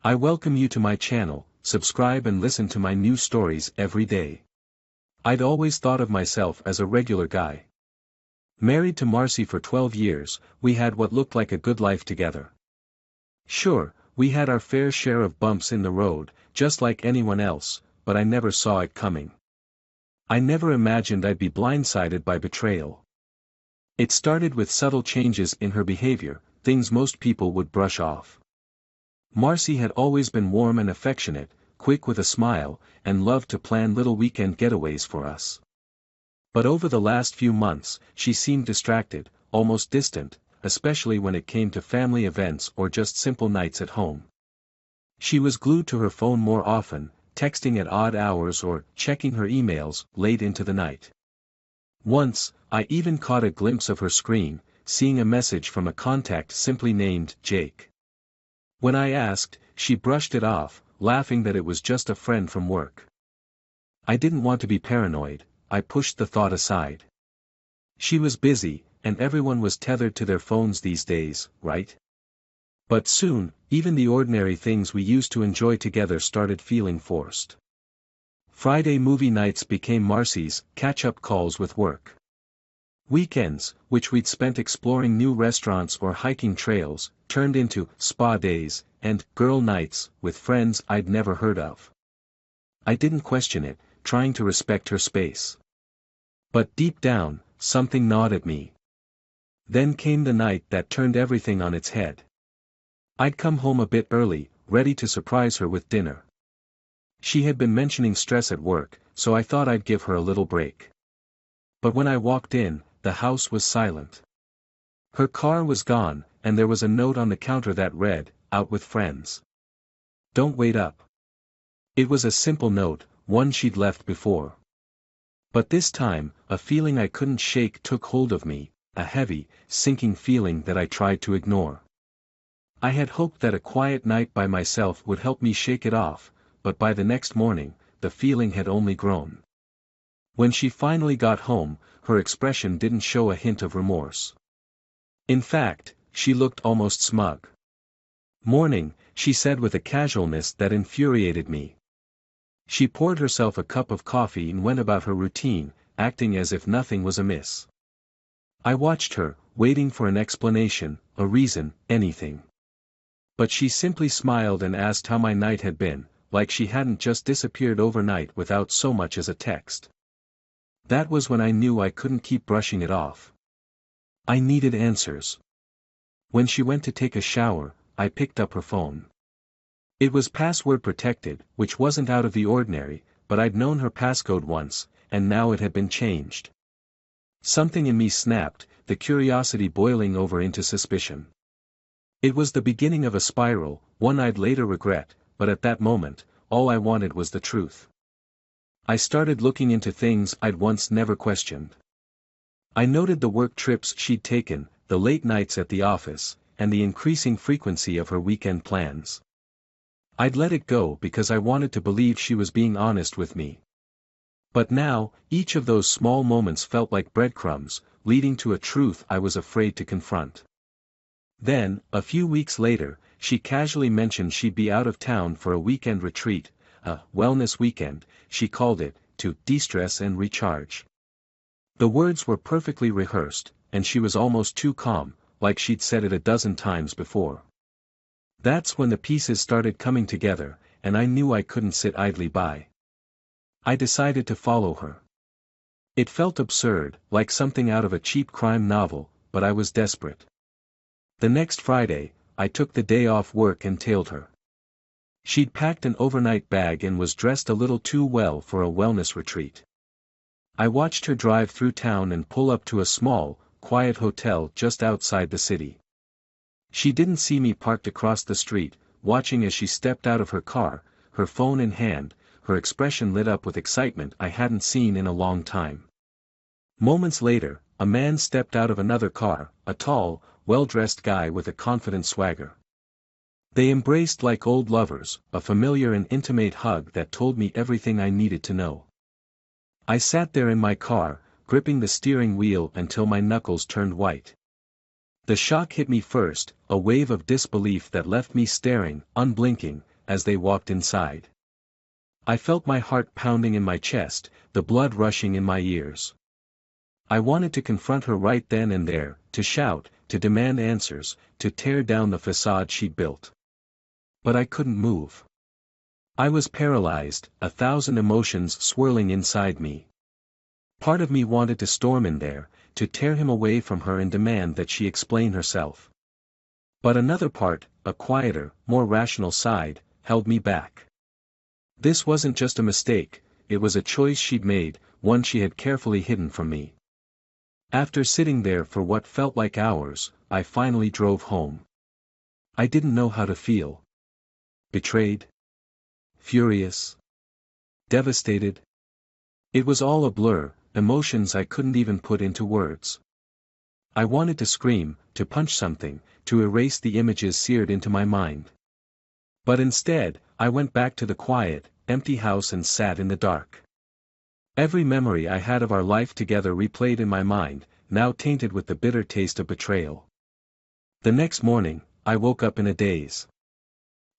I welcome you to my channel. Subscribe and listen to my new stories every day. I'd always thought of myself as a regular guy. Married to Marcy for 12 years, we had what looked like a good life together. Sure, we had our fair share of bumps in the road, just like anyone else, but I never saw it coming. I never imagined I'd be blindsided by betrayal. It started with subtle changes in her behavior, things most people would brush off. Marcy had always been warm and affectionate, quick with a smile, and loved to plan little weekend getaways for us. But over the last few months, she seemed distracted, almost distant, especially when it came to family events or just simple nights at home. She was glued to her phone more often, texting at odd hours or checking her emails late into the night. Once, I even caught a glimpse of her screen, seeing a message from a contact simply named Jake. When I asked, she brushed it off, laughing that it was just a friend from work. I didn't want to be paranoid, I pushed the thought aside. She was busy, and everyone was tethered to their phones these days, right? But soon, even the ordinary things we used to enjoy together started feeling forced. Friday movie nights became Marcy's catch-up calls with work. Weekends, which we'd spent exploring new restaurants or hiking trails, turned into spa days and girl nights with friends I'd never heard of. I didn't question it, trying to respect her space. But deep down, something gnawed at me. Then came the night that turned everything on its head. I'd come home a bit early, ready to surprise her with dinner. She had been mentioning stress at work, so I thought I'd give her a little break. But when I walked in, the house was silent. Her car was gone, and there was a note on the counter that read, "Out with friends. Don't wait up." It was a simple note, one she'd left before. But this time, a feeling I couldn't shake took hold of me, a heavy, sinking feeling that I tried to ignore. I had hoped that a quiet night by myself would help me shake it off, but by the next morning, the feeling had only grown. When she finally got home, her expression didn't show a hint of remorse. In fact, she looked almost smug. "Morning," she said with a casualness that infuriated me. She poured herself a cup of coffee and went about her routine, acting as if nothing was amiss. I watched her, waiting for an explanation, a reason, anything. But she simply smiled and asked how my night had been, like she hadn't just disappeared overnight without so much as a text. That was when I knew I couldn't keep brushing it off. I needed answers. When she went to take a shower, I picked up her phone. It was password protected, which wasn't out of the ordinary, but I'd known her passcode once, and now it had been changed. Something in me snapped, the curiosity boiling over into suspicion. It was the beginning of a spiral, one I'd later regret, but at that moment, all I wanted was the truth. I started looking into things I'd once never questioned. I noted the work trips she'd taken, the late nights at the office, and the increasing frequency of her weekend plans. I'd let it go because I wanted to believe she was being honest with me. But now, each of those small moments felt like breadcrumbs, leading to a truth I was afraid to confront. Then, a few weeks later, she casually mentioned she'd be out of town for a weekend retreat, a wellness weekend, she called it, to de-stress and recharge. The words were perfectly rehearsed, and she was almost too calm, like she'd said it a dozen times before. That's when the pieces started coming together, and I knew I couldn't sit idly by. I decided to follow her. It felt absurd, like something out of a cheap crime novel, but I was desperate. The next Friday, I took the day off work and tailed her. She'd packed an overnight bag and was dressed a little too well for a wellness retreat. I watched her drive through town and pull up to a small, quiet hotel just outside the city. She didn't see me parked across the street, watching as she stepped out of her car, her phone in hand, her expression lit up with excitement I hadn't seen in a long time. Moments later, a man stepped out of another car, a tall, well-dressed guy with a confident swagger. They embraced like old lovers, a familiar and intimate hug that told me everything I needed to know. I sat there in my car, gripping the steering wheel until my knuckles turned white. The shock hit me first, a wave of disbelief that left me staring, unblinking, as they walked inside. I felt my heart pounding in my chest, the blood rushing in my ears. I wanted to confront her right then and there, to shout, to demand answers, to tear down the facade she'd built. But I couldn't move. I was paralyzed, 1,000 emotions swirling inside me. Part of me wanted to storm in there, to tear him away from her and demand that she explain herself. But another part, a quieter, more rational side, held me back. This wasn't just a mistake, it was a choice she'd made, one she had carefully hidden from me. After sitting there for what felt like hours, I finally drove home. I didn't know how to feel. Betrayed? Furious? Devastated? It was all a blur, emotions I couldn't even put into words. I wanted to scream, to punch something, to erase the images seared into my mind. But instead, I went back to the quiet, empty house and sat in the dark. Every memory I had of our life together replayed in my mind, now tainted with the bitter taste of betrayal. The next morning, I woke up in a daze.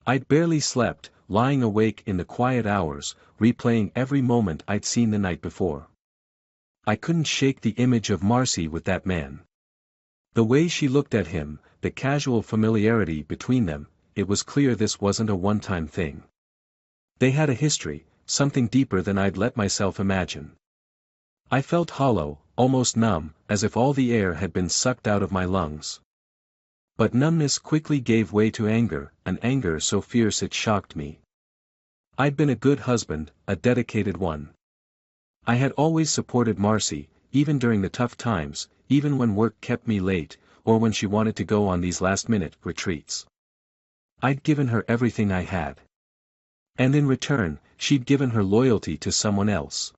I'd barely slept, lying awake in the quiet hours, replaying every moment I'd seen the night before. I couldn't shake the image of Marcy with that man. The way she looked at him, the casual familiarity between them, it was clear this wasn't a one-time thing. They had a history, something deeper than I'd let myself imagine. I felt hollow, almost numb, as if all the air had been sucked out of my lungs. But numbness quickly gave way to anger, an anger so fierce it shocked me. I'd been a good husband, a dedicated one. I had always supported Marcy, even during the tough times, even when work kept me late, or when she wanted to go on these last-minute retreats. I'd given her everything I had. And in return, she'd given her loyalty to someone else.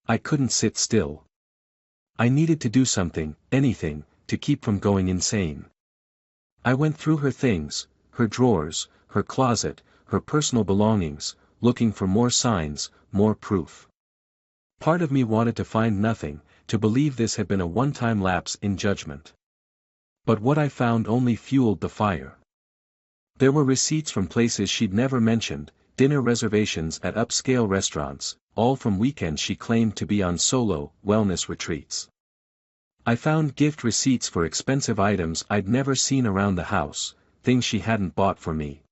I couldn't sit still. I needed to do something, anything, to keep from going insane. I went through her things, her drawers, her closet, her personal belongings, looking for more signs, more proof. Part of me wanted to find nothing, to believe this had been a one-time lapse in judgment. But what I found only fueled the fire. There were receipts from places she'd never mentioned, dinner reservations at upscale restaurants, all from weekends she claimed to be on solo, wellness retreats. I found gift receipts for expensive items I'd never seen around the house, things she hadn't bought for me.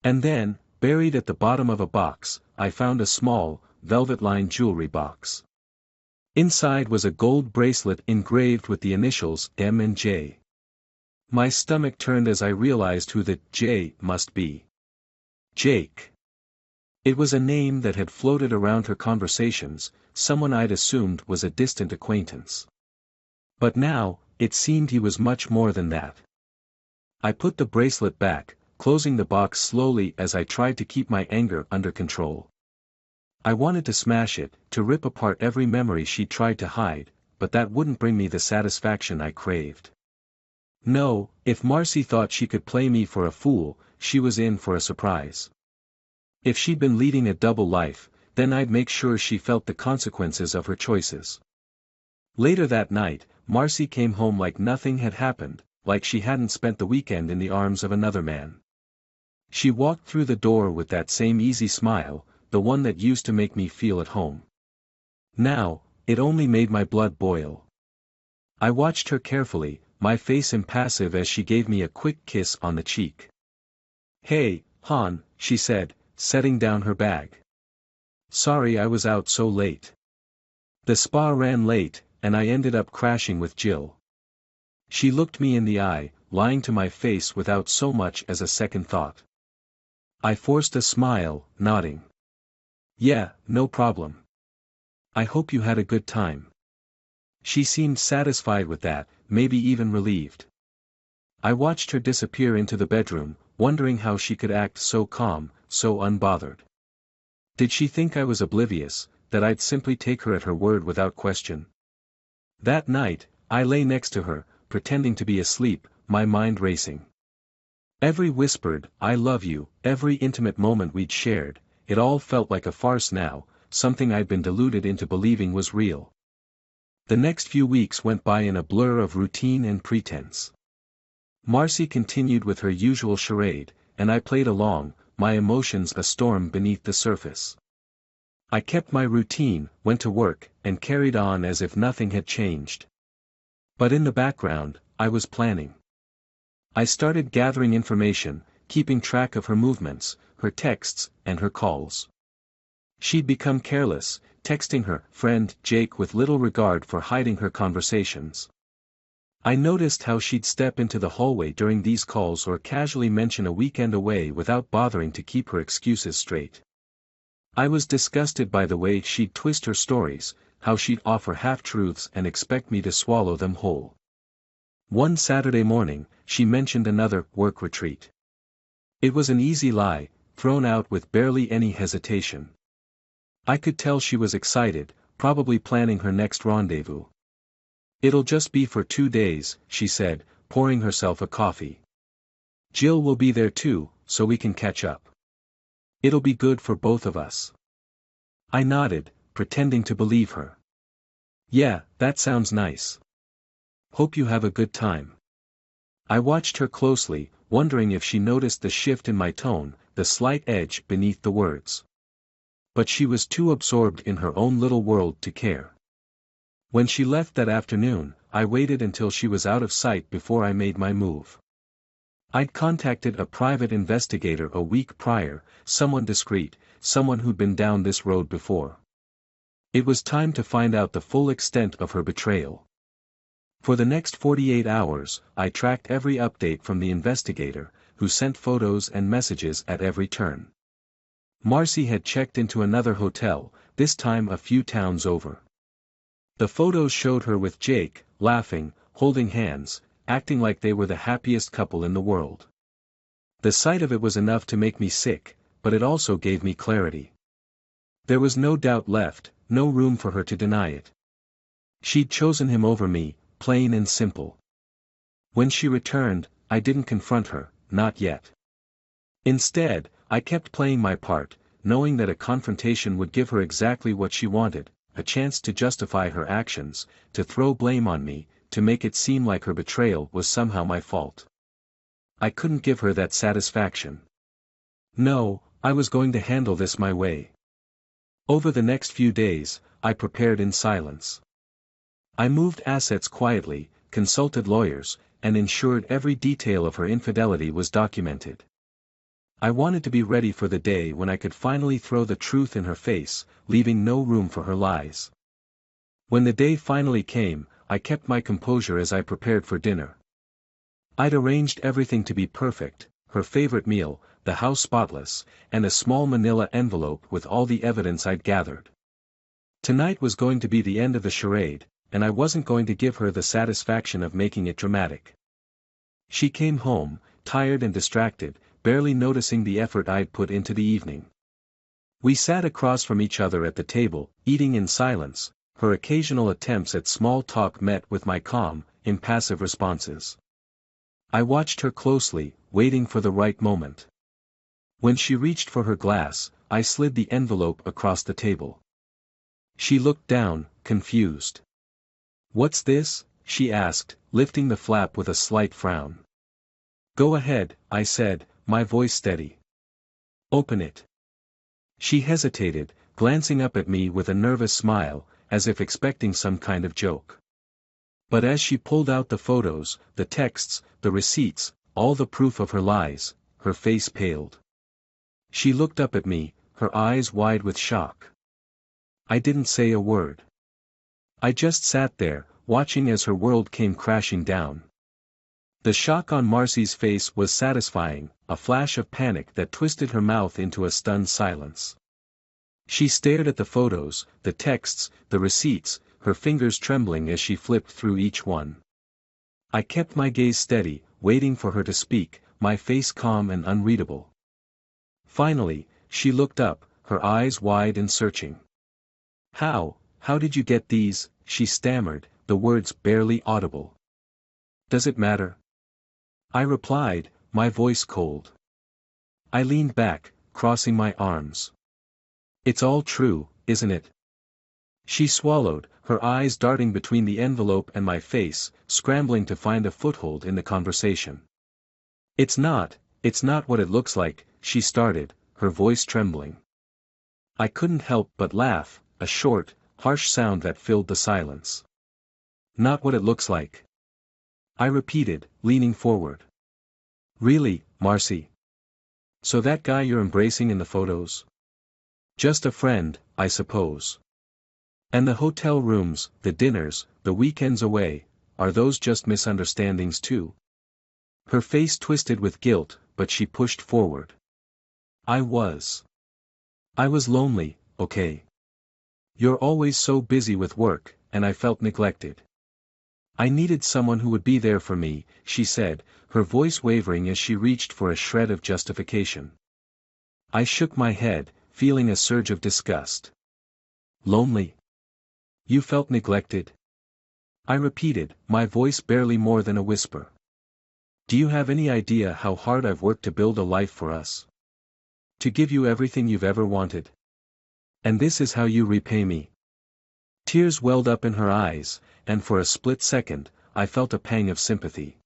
And then, buried at the bottom of a box, I found a small, velvet-lined jewelry box. Inside was a gold bracelet engraved with the initials M and J. My stomach turned as I realized who the J must be. Jake. It was a name that had floated around her conversations, someone I'd assumed was a distant acquaintance. But now, it seemed he was much more than that. I put the bracelet back, closing the box slowly as I tried to keep my anger under control. I wanted to smash it, to rip apart every memory she'd tried to hide, but that wouldn't bring me the satisfaction I craved. No, if Marcy thought she could play me for a fool, she was in for a surprise. If she'd been leading a double life, then I'd make sure she felt the consequences of her choices. Later that night, Marcy came home like nothing had happened, like she hadn't spent the weekend in the arms of another man. She walked through the door with that same easy smile, the one that used to make me feel at home. Now, it only made my blood boil. I watched her carefully, my face impassive as she gave me a quick kiss on the cheek. "Hey, Han," she said, setting down her bag. "Sorry I was out so late. The spa ran late, and I ended up crashing with Jill." She looked me in the eye, lying to my face without so much as a second thought. I forced a smile, nodding. "Yeah, no problem. I hope you had a good time." She seemed satisfied with that, maybe even relieved. I watched her disappear into the bedroom, wondering how she could act so calm, so unbothered. Did she think I was oblivious, that I'd simply take her at her word without question? That night, I lay next to her, pretending to be asleep, my mind racing. Every whispered, "I love you," every intimate moment we'd shared, it all felt like a farce now, something I'd been deluded into believing was real. The next few weeks went by in a blur of routine and pretense. Marcy continued with her usual charade, and I played along, my emotions a storm beneath the surface. I kept my routine, went to work, and carried on as if nothing had changed. But in the background, I was planning. I started gathering information, keeping track of her movements, her texts, and her calls. She'd become careless, texting her friend Jake with little regard for hiding her conversations. I noticed how she'd step into the hallway during these calls or casually mention a weekend away without bothering to keep her excuses straight. I was disgusted by the way she'd twist her stories, how she'd offer half-truths and expect me to swallow them whole. One Saturday morning, she mentioned another work retreat. It was an easy lie, thrown out with barely any hesitation. I could tell she was excited, probably planning her next rendezvous. "It'll just be for 2 days," she said, pouring herself a coffee. "Jill will be there too, so we can catch up. It'll be good for both of us." I nodded, pretending to believe her. "Yeah, that sounds nice. Hope you have a good time." I watched her closely, wondering if she noticed the shift in my tone, the slight edge beneath the words. But she was too absorbed in her own little world to care. When she left that afternoon, I waited until she was out of sight before I made my move. I'd contacted a private investigator a week prior, someone discreet, someone who'd been down this road before. It was time to find out the full extent of her betrayal. For the next 48 hours, I tracked every update from the investigator, who sent photos and messages at every turn. Marcy had checked into another hotel, this time a few towns over. The photos showed her with Jake, laughing, holding hands, acting like they were the happiest couple in the world. The sight of it was enough to make me sick, but it also gave me clarity. There was no doubt left, no room for her to deny it. She'd chosen him over me, plain and simple. When she returned, I didn't confront her, not yet. Instead, I kept playing my part, knowing that a confrontation would give her exactly what she wanted, a chance to justify her actions, to throw blame on me, to make it seem like her betrayal was somehow my fault. I couldn't give her that satisfaction. No, I was going to handle this my way. Over the next few days, I prepared in silence. I moved assets quietly, consulted lawyers, and ensured every detail of her infidelity was documented. I wanted to be ready for the day when I could finally throw the truth in her face, leaving no room for her lies. When the day finally came, I kept my composure as I prepared for dinner. I'd arranged everything to be perfect, her favorite meal, the house spotless, and a small manila envelope with all the evidence I'd gathered. Tonight was going to be the end of the charade, and I wasn't going to give her the satisfaction of making it dramatic. She came home, tired and distracted, barely noticing the effort I'd put into the evening. We sat across from each other at the table, eating in silence, her occasional attempts at small talk met with my calm, impassive responses. I watched her closely, waiting for the right moment. When she reached for her glass, I slid the envelope across the table. She looked down, confused. "What's this?" she asked, lifting the flap with a slight frown. "Go ahead," I said, my voice steady. "Open it." She hesitated, glancing up at me with a nervous smile, as if expecting some kind of joke. But as she pulled out the photos, the texts, the receipts, all the proof of her lies, her face paled. She looked up at me, her eyes wide with shock. I didn't say a word. I just sat there, watching as her world came crashing down. The shock on Marcy's face was satisfying, a flash of panic that twisted her mouth into a stunned silence. She stared at the photos, the texts, the receipts, her fingers trembling as she flipped through each one. I kept my gaze steady, waiting for her to speak, my face calm and unreadable. Finally, she looked up, her eyes wide and searching. How did you get these?" she stammered, the words barely audible. "Does it matter?" I replied, my voice cold. I leaned back, crossing my arms. "It's all true, isn't it?" She swallowed, her eyes darting between the envelope and my face, scrambling to find a foothold in the conversation. "It's not, It's not what it looks like, she started, her voice trembling. I couldn't help but laugh, a short, harsh sound that filled the silence. Not what it looks like, I repeated, leaning forward. Really, Marcy? So that guy you're embracing in the photos? Just a friend, I suppose. And the hotel rooms, the dinners, the weekends away, are those just misunderstandings too? Her face twisted with guilt, but she pushed forward. I was lonely, okay? You're always so busy with work, and I felt neglected. I needed someone who would be there for me, she said, her voice wavering as she reached for a shred of justification. I shook my head, feeling a surge of disgust. Lonely? You felt neglected? I repeated, my voice barely more than a whisper. Do you have any idea how hard I've worked to build a life for us? To give you everything you've ever wanted? And this is how you repay me? Tears welled up in her eyes, and for a split second, I felt a pang of sympathy.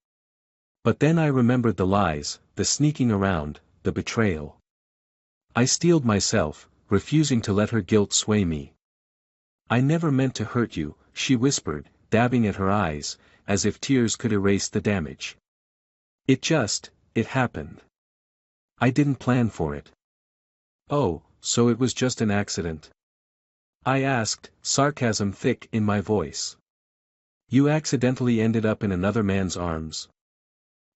But then I remembered the lies, the sneaking around, the betrayal. I steeled myself, refusing to let her guilt sway me. I never meant to hurt you, she whispered, dabbing at her eyes, as if tears could erase the damage. It happened. I didn't plan for it. Oh, so it was just an accident? I asked, sarcasm thick in my voice. You accidentally ended up in another man's arms?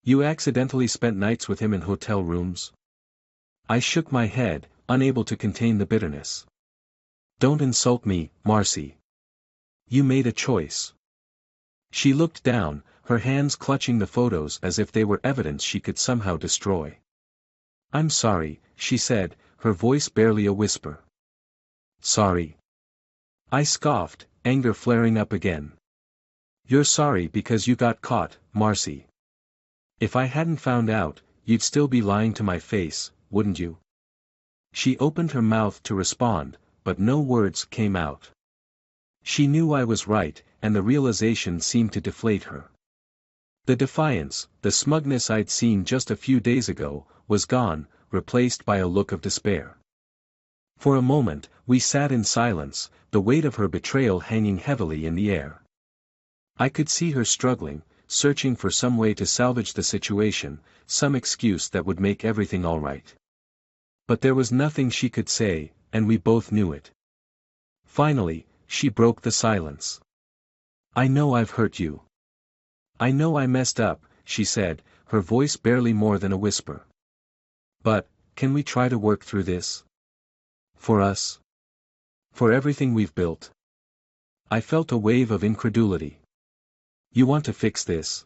You accidentally spent nights with him in hotel rooms? I shook my head, unable to contain the bitterness. Don't insult me, Marcy. You made a choice. She looked down, her hands clutching the photos as if they were evidence she could somehow destroy. I'm sorry, she said, her voice barely a whisper. Sorry? I scoffed, anger flaring up again. You're sorry because you got caught, Marcy. If I hadn't found out, you'd still be lying to my face, wouldn't you? She opened her mouth to respond, but no words came out. She knew I was right, and the realization seemed to deflate her. The defiance, the smugness I'd seen just a few days ago, was gone, replaced by a look of despair. For a moment, we sat in silence, the weight of her betrayal hanging heavily in the air. I could see her struggling, searching for some way to salvage the situation, some excuse that would make everything all right. But there was nothing she could say, and we both knew it. Finally, she broke the silence. I know I've hurt you. I know I messed up, she said, her voice barely more than a whisper. But, can we try to work through this? For us? For everything we've built? I felt a wave of incredulity. You want to fix this?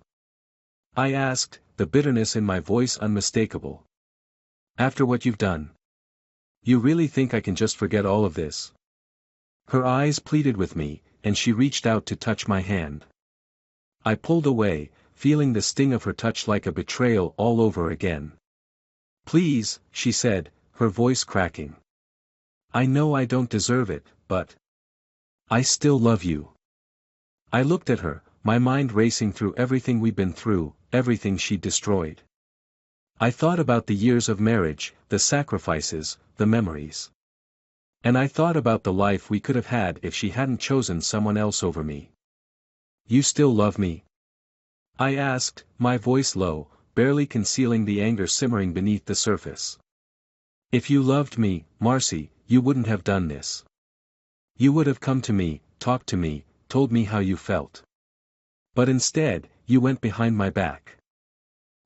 I asked, the bitterness in my voice unmistakable. After what you've done? You really think I can just forget all of this? Her eyes pleaded with me, and she reached out to touch my hand. I pulled away, feeling the sting of her touch like a betrayal all over again. Please, she said, her voice cracking. I know I don't deserve it, but I still love you. I looked at her, my mind racing through everything we'd been through, everything she'd destroyed. I thought about the years of marriage, the sacrifices, the memories. And I thought about the life we could have had if she hadn't chosen someone else over me. You still love me? I asked, my voice low, barely concealing the anger simmering beneath the surface. If you loved me, Marcy, you wouldn't have done this. You would have come to me, talked to me, told me how you felt. But instead, you went behind my back.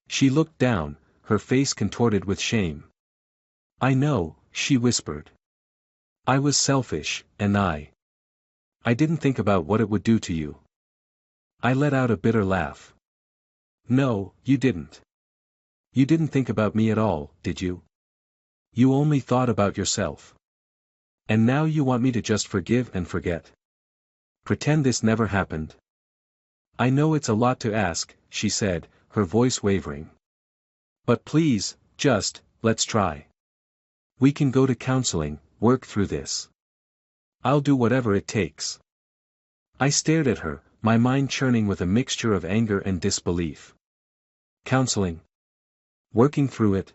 She looked down, her face contorted with shame. I know, she whispered. I was selfish, and I didn't think about what it would do to you. I let out a bitter laugh. No, you didn't. You didn't think about me at all, did you? You only thought about yourself. And now you want me to just forgive and forget? Pretend this never happened? I know it's a lot to ask, she said, her voice wavering. But please, let's try. We can go to counseling, work through this. I'll do whatever it takes. I stared at her, my mind churning with a mixture of anger and disbelief. Counseling? Working through it?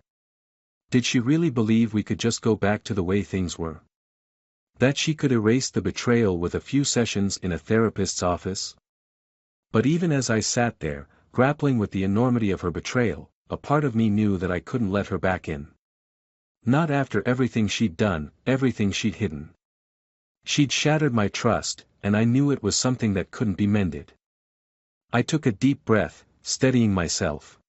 Did she really believe we could just go back to the way things were? That she could erase the betrayal with a few sessions in a therapist's office? But even as I sat there, grappling with the enormity of her betrayal, a part of me knew that I couldn't let her back in. Not after everything she'd done, everything she'd hidden. She'd shattered my trust, and I knew it was something that couldn't be mended. I took a deep breath, steadying myself.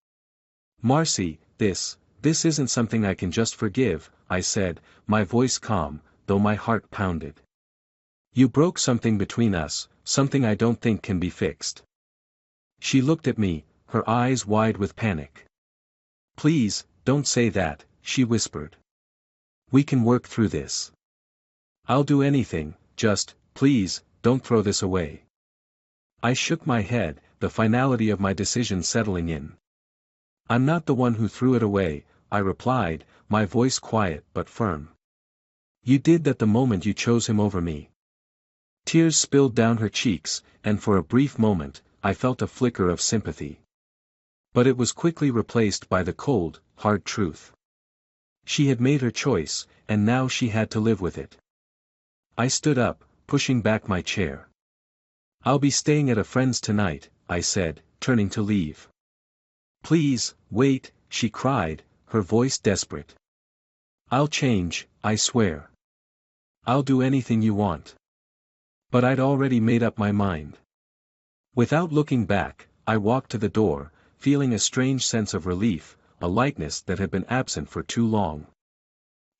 Marcy, this isn't something I can just forgive, I said, my voice calm, though my heart pounded. You broke something between us, something I don't think can be fixed. She looked at me, her eyes wide with panic. Please, don't say that, she whispered. We can work through this. I'll do anything, just, please, don't throw this away. I shook my head, the finality of my decision settling in. I'm not the one who threw it away, I replied, my voice quiet but firm. You did that the moment you chose him over me. Tears spilled down her cheeks, and for a brief moment, I felt a flicker of sympathy. But it was quickly replaced by the cold, hard truth. She had made her choice, and now she had to live with it. I stood up, pushing back my chair. I'll be staying at a friend's tonight, I said, turning to leave. Please, wait, she cried, her voice desperate. I'll change, I swear. I'll do anything you want. But I'd already made up my mind. Without looking back, I walked to the door, feeling a strange sense of relief, a lightness that had been absent for too long.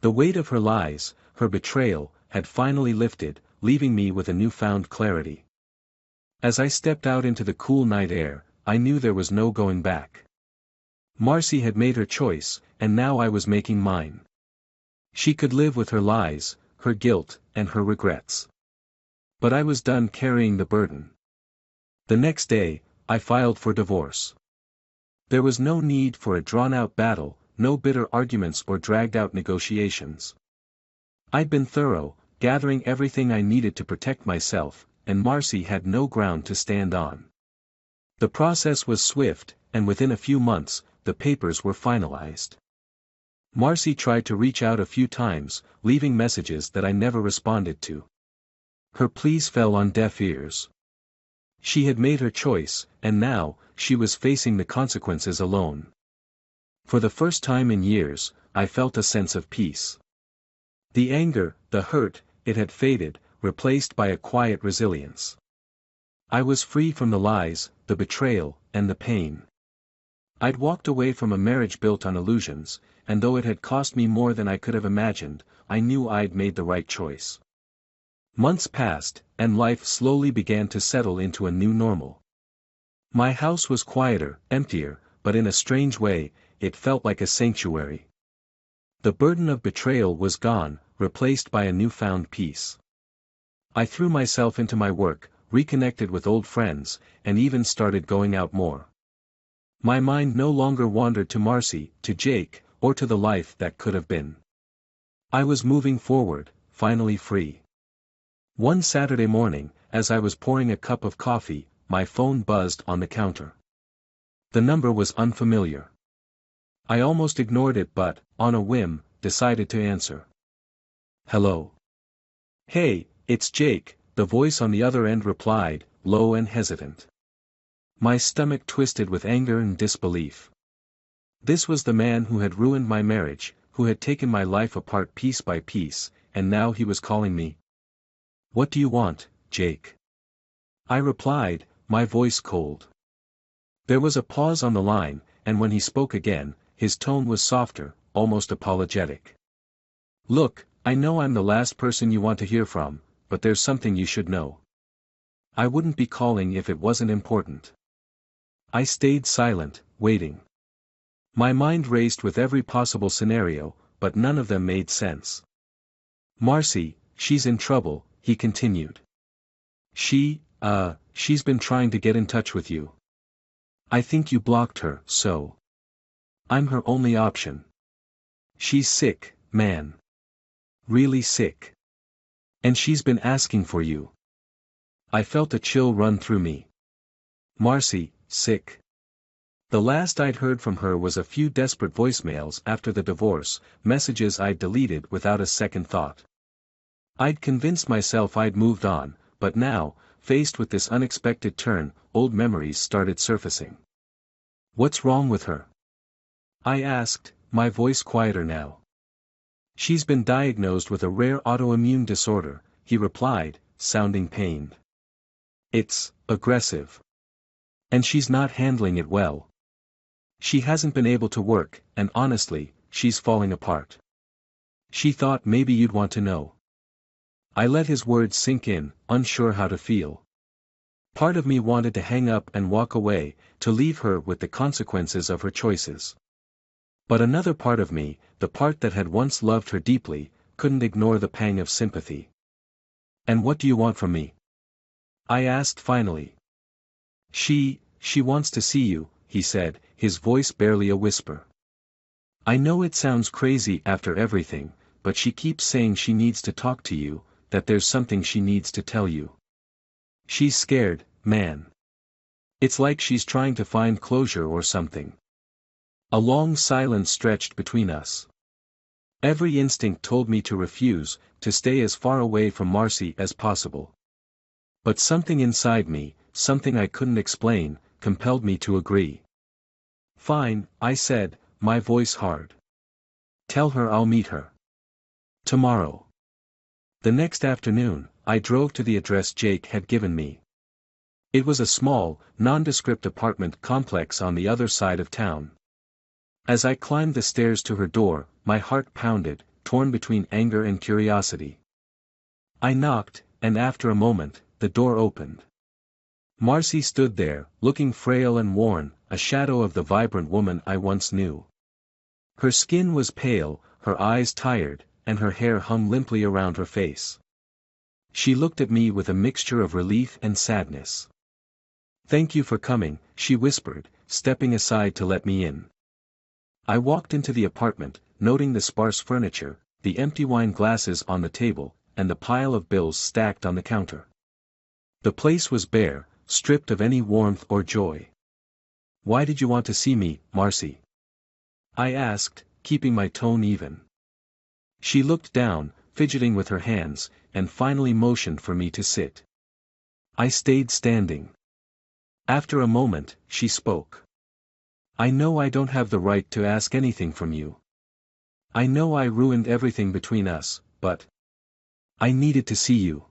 The weight of her lies, her betrayal, had finally lifted, leaving me with a newfound clarity. As I stepped out into the cool night air, I knew there was no going back. Marcy had made her choice, and now I was making mine. She could live with her lies, her guilt, and her regrets. But I was done carrying the burden. The next day, I filed for divorce. There was no need for a drawn-out battle, no bitter arguments or dragged-out negotiations. I'd been thorough, gathering everything I needed to protect myself, and Marcy had no ground to stand on. The process was swift, and within a few months, the papers were finalized. Marcy tried to reach out a few times, leaving messages that I never responded to. Her pleas fell on deaf ears. She had made her choice, and now, she was facing the consequences alone. For the first time in years, I felt a sense of peace. The anger, the hurt, it had faded, replaced by a quiet resilience. I was free from the lies, the betrayal, and the pain. I'd walked away from a marriage built on illusions, and though it had cost me more than I could have imagined, I knew I'd made the right choice. Months passed, and life slowly began to settle into a new normal. My house was quieter, emptier, but in a strange way, it felt like a sanctuary. The burden of betrayal was gone, replaced by a newfound peace. I threw myself into my work, reconnected with old friends, and even started going out more. My mind no longer wandered to Marcy, to Jake, or to the life that could have been. I was moving forward, finally free. One Saturday morning, as I was pouring a cup of coffee, my phone buzzed on the counter. The number was unfamiliar. I almost ignored it but, on a whim, decided to answer. Hello. Hey, it's Jake, the voice on the other end replied, low and hesitant. My stomach twisted with anger and disbelief. This was the man who had ruined my marriage, who had taken my life apart piece by piece, and now he was calling me. What do you want, Jake? I replied, my voice cold. There was a pause on the line, and when he spoke again, his tone was softer, almost apologetic. Look, I know I'm the last person you want to hear from, but there's something you should know. I wouldn't be calling if it wasn't important. I stayed silent, waiting. My mind raced with every possible scenario, but none of them made sense. Marcy, she's in trouble, he continued. She's been trying to get in touch with you. I think you blocked her, so. I'm her only option. She's sick, man. Really sick. And she's been asking for you. I felt a chill run through me. Marcy, sick. The last I'd heard from her was a few desperate voicemails after the divorce, messages I'd deleted without a second thought. I'd convinced myself I'd moved on, but now, faced with this unexpected turn, old memories started surfacing. "What's wrong with her?" I asked, my voice quieter now. "She's been diagnosed with a rare autoimmune disorder," he replied, sounding pained. "It's aggressive. And she's not handling it well. She hasn't been able to work, and honestly, she's falling apart. She thought maybe you'd want to know." I let his words sink in, unsure how to feel. Part of me wanted to hang up and walk away, to leave her with the consequences of her choices. But another part of me, the part that had once loved her deeply, couldn't ignore the pang of sympathy. "And what do you want from me?" I asked finally. She wants to see you," he said, his voice barely a whisper. "I know it sounds crazy after everything, but she keeps saying she needs to talk to you, that there's something she needs to tell you. She's scared, man. It's like she's trying to find closure or something." A long silence stretched between us. Every instinct told me to refuse, to stay as far away from Marcy as possible. But something inside me, something I couldn't explain, compelled me to agree. "Fine," I said, my voice hard. "Tell her I'll meet her tomorrow." The next afternoon, I drove to the address Jake had given me. It was a small, nondescript apartment complex on the other side of town. As I climbed the stairs to her door, my heart pounded, torn between anger and curiosity. I knocked, and after a moment, the door opened. Marcy stood there, looking frail and worn, a shadow of the vibrant woman I once knew. Her skin was pale, her eyes tired, and her hair hung limply around her face. She looked at me with a mixture of relief and sadness. "Thank you for coming," she whispered, stepping aside to let me in. I walked into the apartment, noting the sparse furniture, the empty wine glasses on the table, and the pile of bills stacked on the counter. The place was bare, stripped of any warmth or joy. "Why did you want to see me, Marcy?" I asked, keeping my tone even. She looked down, fidgeting with her hands, and finally motioned for me to sit. I stayed standing. After a moment, she spoke. "I know I don't have the right to ask anything from you. I know I ruined everything between us, but I needed to see you.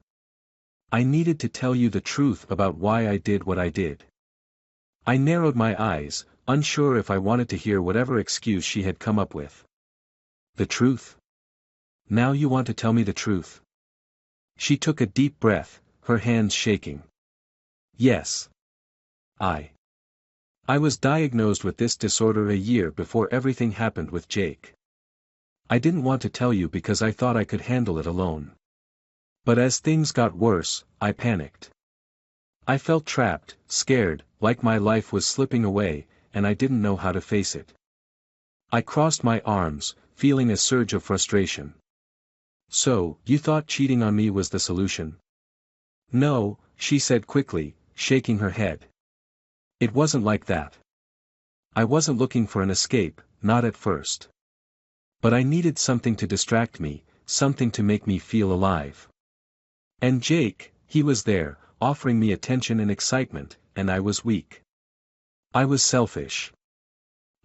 I needed to tell you the truth about why I did what I did." I narrowed my eyes, unsure if I wanted to hear whatever excuse she had come up with. "The truth? Now you want to tell me the truth?" She took a deep breath, her hands shaking. "Yes. I was diagnosed with this disorder a year before everything happened with Jake. I didn't want to tell you because I thought I could handle it alone. But as things got worse, I panicked. I felt trapped, scared, like my life was slipping away, and I didn't know how to face it. I crossed my arms, feeling a surge of frustration. "So, you thought cheating on me was the solution?" "No," she said quickly, shaking her head. "It wasn't like that. I wasn't looking for an escape, not at first. But I needed something to distract me, something to make me feel alive. And Jake, he was there, offering me attention and excitement, and I was weak. I was selfish.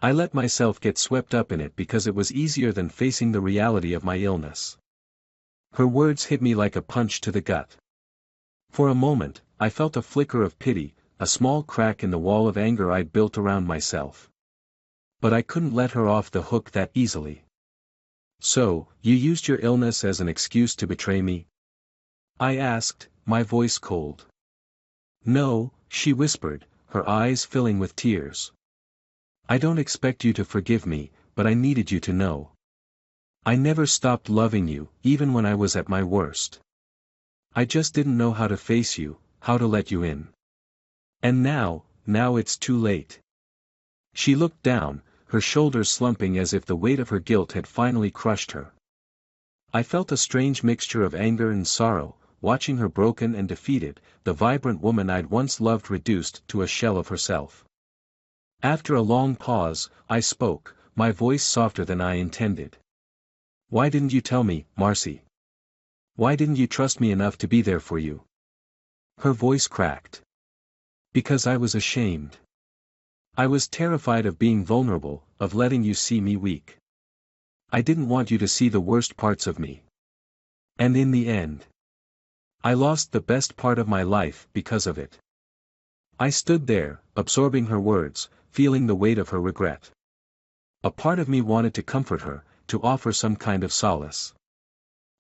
I let myself get swept up in it because it was easier than facing the reality of my illness." Her words hit me like a punch to the gut. For a moment, I felt a flicker of pity, a small crack in the wall of anger I'd built around myself. But I couldn't let her off the hook that easily. "So, you used your illness as an excuse to betray me?" I asked, my voice cold. "No," she whispered, her eyes filling with tears. "I don't expect you to forgive me, but I needed you to know. I never stopped loving you, even when I was at my worst. I just didn't know how to face you, how to let you in. And now it's too late." She looked down, her shoulders slumping as if the weight of her guilt had finally crushed her. I felt a strange mixture of anger and sorrow, watching her broken and defeated, the vibrant woman I'd once loved reduced to a shell of herself. After a long pause, I spoke, my voice softer than I intended. Why didn't you tell me, Marcy? Why didn't you trust me enough to be there for you? Her voice cracked. Because I was ashamed. I was terrified of being vulnerable, of letting you see me weak. I didn't want you to see the worst parts of me. And in the end, I lost the best part of my life because of it. I stood there, absorbing her words, feeling the weight of her regret. A part of me wanted to comfort her, to offer some kind of solace.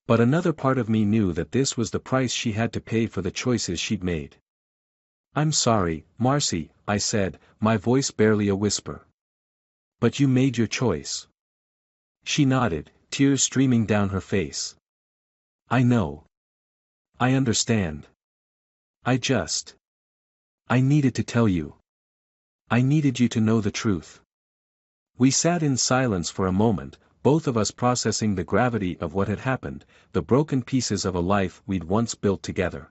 But another part of me knew that this was the price she had to pay for the choices she'd made. I'm sorry, Marcy, I said, my voice barely a whisper. But you made your choice. She nodded, tears streaming down her face. I know. I understand. I needed to tell you. I needed you to know the truth. We sat in silence for a moment, both of us processing the gravity of what had happened, the broken pieces of a life we'd once built together.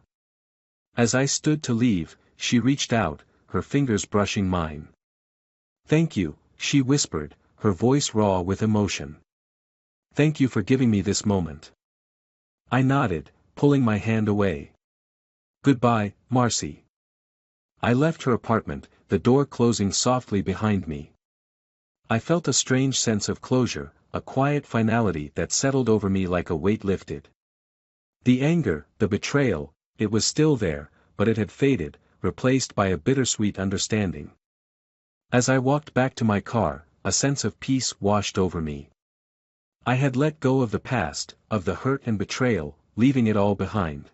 As I stood to leave, she reached out, her fingers brushing mine. Thank you, she whispered, her voice raw with emotion. Thank you for giving me this moment. I nodded, pulling my hand away. Goodbye, Marcy. I left her apartment, the door closing softly behind me. I felt a strange sense of closure, a quiet finality that settled over me like a weight lifted. The anger, the betrayal, it was still there, but it had faded, replaced by a bittersweet understanding. As I walked back to my car, a sense of peace washed over me. I had let go of the past, of the hurt and betrayal, leaving it all behind.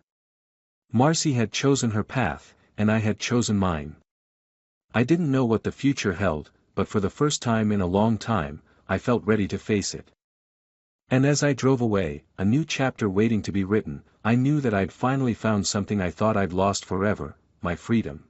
Marcy had chosen her path, and I had chosen mine. I didn't know what the future held, but for the first time in a long time, I felt ready to face it. And as I drove away, a new chapter waiting to be written, I knew that I'd finally found something I thought I'd lost forever, my freedom.